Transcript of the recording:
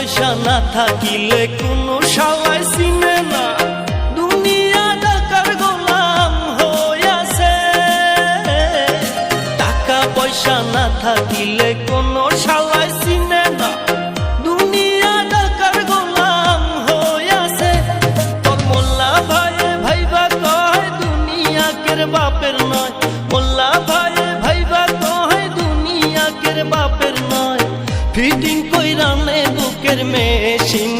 পয়সা না থাকিলে কোনো শালাই চিনে না, দুনিয়া টাকার গোলাম হইয়াছে। টাকা পয়সা না থাকিলে কোনো শালাই চিনে না, দুনিয়া টাকার গোলাম হইয়াছে। তোর মোল্লা ভাইয়ে ভাইবা কয় দুনিয়া কের বাপের নয়, মোল্লা ভাইয়ে ভাইবা কয় দুনিয়া কের বাপের নয়। ফিটিং কইরা নে বুকের মেশিন